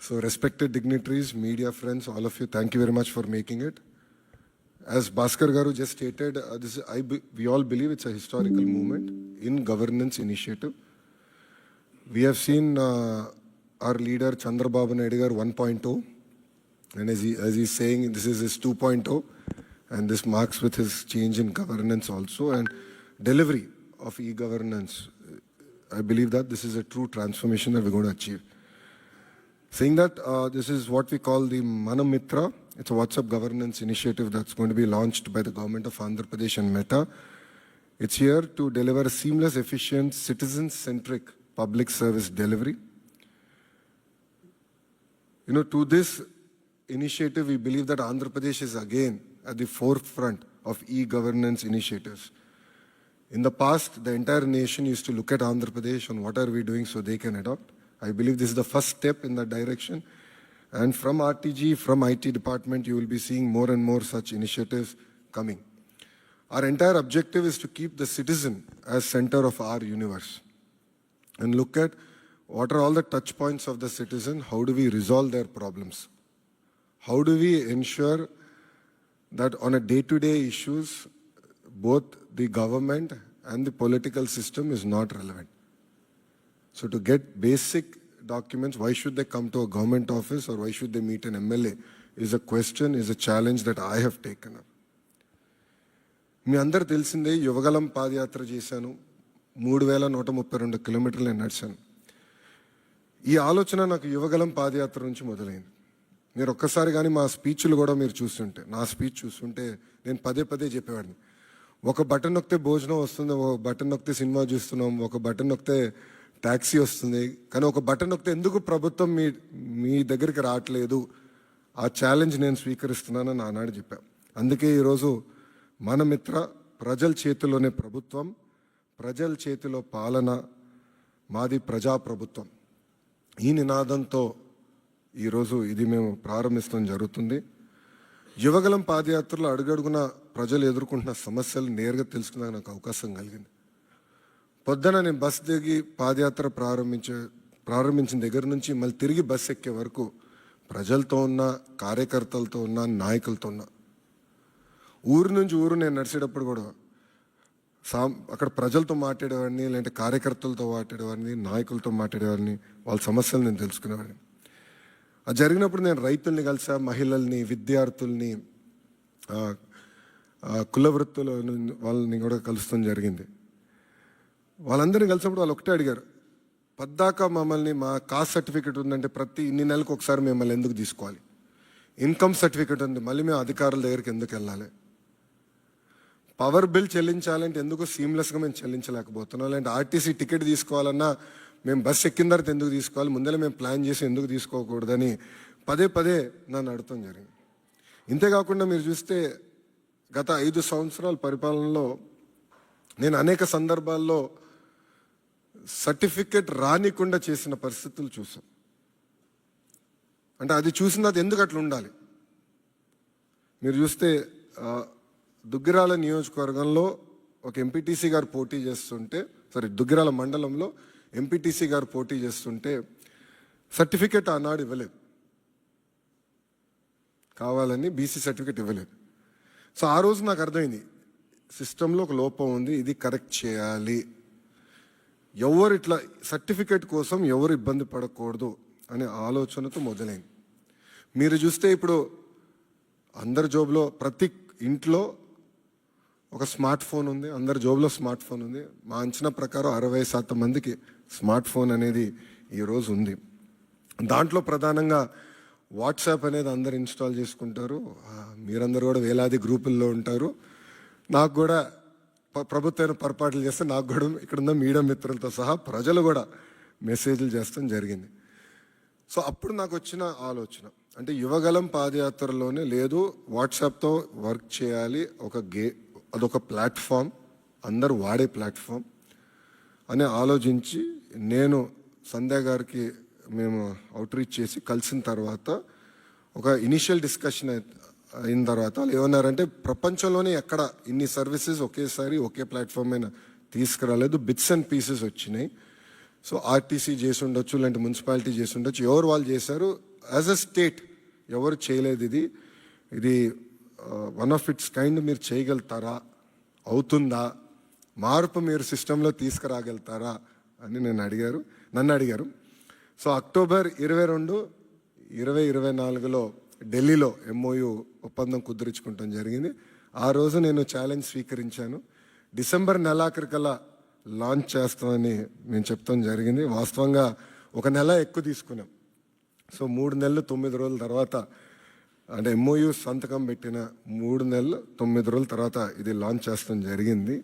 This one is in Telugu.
So respected dignitaries, media friends, all of you, thank you very much for making it. As Bhaskar Garu just stated, we all believe it's a historical movement in governance initiative. We have seen our leader Chandrababu Naidu Garu 1.0, and as he's saying, this is his 2.0, and this marks with his change in governance also and delivery of e-governance. I believe that this is a true transformation that we're going to achieve. Saying that, this is what we call the Manamitra. It's a WhatsApp governance initiative that's going to be launched by the government of Andhra Pradesh and Meta. It's here to deliver seamless, efficient, citizen-centric public service delivery. To this initiative, we believe that Andhra Pradesh is again at the forefront of e-governance initiatives. In the past, the entire nation used to look at Andhra Pradesh on what are we doing so they can adopt. I believe this is the first step in that direction. And from RTG, from IT department, you will be seeing more and more such initiatives coming. Our entire objective is to keep the citizen as center of our universe and look at what are all the touch points of the citizen, how do we resolve their problems? How do we ensure that on a day-to-day issues, both the government and the political system is not relevant? So to get basic documents, why should they come to a government office or why should they meet an MLA is a question, is a challenge that I have taken up. మీ అందరు తెలిసిందే యువగలం పాదయాత్ర చేశాను, 3132 కిలోమీటర్లు నేను నడిచాను. ఈ ఆలోచన నాకు యువగలం పాదయాత్ర నుంచి మొదలైంది. మీరు ఒక్కసారి కానీ మా స్పీచ్లు కూడా మీరు చూస్తుంటే, నా స్పీచ్ చూస్తుంటే నేను పదే పదే చెప్పేవాడిని, ఒక బటన్ నొక్కితే భోజనం వస్తుంది, ఒక బటన్ నొక్కితే సినిమా చూస్తున్నాం, ఒక బటన్ నొక్కితే ట్యాక్సీ వస్తుంది, కానీ ఒక బటన్ నొక్కితే ఎందుకు ప్రభుత్వం మీ దగ్గరికి రావట్లేదు, ఆ ఛాలెంజ్ నేను స్వీకరిస్తున్నానని ఆనాడు చెప్పాను. అందుకే ఈరోజు మన మిత్ర, ప్రజల చేతిలోనే ప్రభుత్వం, ప్రజల చేతిలో పాలన, మాది ప్రజాప్రభుత్వం, ఈ నినాదంతో ఈరోజు ఇది మేము ప్రారంభించడం జరుగుతుంది. యువగలం పాదయాత్రలో అడుగడుగున ప్రజలు ఎదుర్కొంటున్న సమస్యలు నేరుగా తెలుసుకునే నాకు అవకాశం కలిగింది. పొద్దున నేను బస్ దిగి పాదయాత్ర ప్రారంభించిన దగ్గర నుంచి మళ్ళీ తిరిగి బస్ ఎక్కే వరకు ప్రజలతో ఉన్న, కార్యకర్తలతో ఉన్న, నాయకులతో ఉన్న, ఊరు నుంచి ఊరు నేను నడిచేటప్పుడు కూడా అక్కడ ప్రజలతో మాట్లాడేవాడిని, లేదంటే కార్యకర్తలతో మాట్లాడేవాడిని, నాయకులతో మాట్లాడేవాడిని, వాళ్ళ సమస్యలు నేను తెలుసుకునేవాడిని. అది జరిగినప్పుడు నేను రైతుల్ని కలిసా, మహిళల్ని, విద్యార్థుల్ని, కుల వృత్తుల వాళ్ళని కూడా కలుస్తాం జరిగింది. వాళ్ళందరినీ కలిసినప్పుడు వాళ్ళు ఒకటే అడిగారు, పద్దాక మమ్మల్ని మా కాస్ట్ సర్టిఫికేట్ ఉందంటే ప్రతి ఇన్ని నెలలకు ఒకసారి మిమ్మల్ని ఎందుకు తీసుకోవాలి, ఇన్కమ్ సర్టిఫికేట్ ఉంది మళ్ళీ మేము అధికారుల దగ్గరికి ఎందుకు వెళ్ళాలి, పవర్ బిల్ చెల్లించాలంటే ఎందుకు సీమ్లెస్గా మేము చెల్లించలేకపోతున్నాం, లేదంటే ఆర్టీసీ టికెట్ తీసుకోవాలన్నా మేము బస్ ఎక్కిన తర్వాత ఎందుకు తీసుకోవాలి, ముందర మేము ప్లాన్ చేసి ఎందుకు తీసుకోకూడదని పదే పదే నన్ను అడగటం జరిగింది. ఇంతేకాకుండా మీరు చూస్తే గత 5 సంవత్సరాల పరిపాలనలో నేను అనేక సందర్భాల్లో సర్టిఫికెట్ రానికుండా చేసిన పరిస్థితులు చూసాం. అంటే అది చూసిన అది ఎందుకు అట్లా ఉండాలి. మీరు చూస్తే దుగ్గిరాల నియోజకవర్గంలో ఒక ఎంపీటీసీ గారు పోటీ చేస్తుంటే, దుగ్గిరాల మండలంలో ఎంపీటీసీ గారు పోటీ చేస్తుంటే సర్టిఫికెట్ ఆనాడు ఇవ్వలేదు, కావాలని బీసీ సర్టిఫికెట్ ఇవ్వలేదు. సో ఆ రోజు నాకు అర్థమైంది, సిస్టంలో ఒక లోపం ఉంది, ఇది కరెక్ట్ చేయాలి, ఎవరు ఇట్లా సర్టిఫికెట్ కోసం ఎవరు ఇబ్బంది పడకూడదు అనే ఆలోచనతో మొదలైంది. మీరు చూస్తే ఇప్పుడు అందరి జోబులో, ప్రతి ఇంట్లో ఒక స్మార్ట్ ఫోన్ ఉంది, అందరి జోబులో స్మార్ట్ ఫోన్ ఉంది. మా అంచనా ప్రకారం 60% మందికి స్మార్ట్ ఫోన్ అనేది ఈరోజు ఉంది. దాంట్లో ప్రధానంగా వాట్సాప్ అనేది అందరు ఇన్స్టాల్ చేసుకుంటారు. మీరందరూ కూడా వేలాది గ్రూపుల్లో ఉంటారు. నాకు కూడా ప్రభుత్వం పొరపాట్లు చేస్తే నాకు కూడా ఇక్కడున్న మీడియా మిత్రులతో సహా ప్రజలు కూడా మెసేజ్లు చేస్తాం జరిగింది. సో అప్పుడు నాకు వచ్చిన ఆలోచన, అంటే యువగలం పాదయాత్రలోనే లేదు, వాట్సాప్తో వర్క్ చేయాలి, అదొక ప్లాట్ఫామ్, అందరూ వాడే ప్లాట్ఫామ్ అని ఆలోచించి నేను సంధ్య గారికి మేము అవుట్రీచ్ చేసి కలిసిన తర్వాత ఒక ఇనిషియల్ డిస్కషన్ అయిన తర్వాత వాళ్ళు ఏమన్నారంటే, ప్రపంచంలోనే ఎక్కడ ఇన్ని సర్వీసెస్ ఒకేసారి ఒకే ప్లాట్ఫామ్ అయినా తీసుకురాలేదు, బిట్స్ అండ్ పీసెస్ వచ్చినాయి. సో ఆర్టీసీ చేసి ఉండొచ్చు, లేదంటే మున్సిపాలిటీ చేసి ఉండొచ్చు, ఎవరు వాళ్ళు చేశారు, యాజ్ అ స్టేట్ ఎవరు చేయలేదు ఇది వన్ ఆఫ్ ఇట్స్ కైండ్. మీరు చేయగలుగుతారా, అవుతుందా, మార్పు మీరు సిస్టంలో తీసుకురాగలుగుతారా అని నన్ను అడిగారు. సో అక్టోబర్ 22, 2024లో ఢిల్లీలో MOU ఒప్పందం కుదుర్చుకుంటాం జరిగింది. ఆ రోజు నేను ఛాలెంజ్ స్వీకరించాను. డిసెంబర్ నెలాఖరికల్లా లాంచ్ చేస్తామని నేను చెప్తాం జరిగింది. వాస్తవంగా 1 నెల ఎక్కువ తీసుకున్నాం. సో 3 నెలలు 9 రోజుల తర్వాత, అంటే MOU సంతకం పెట్టిన 3 నెలలు 9 రోజుల తర్వాత ఇది లాంచ్ చేస్తాం జరిగింది.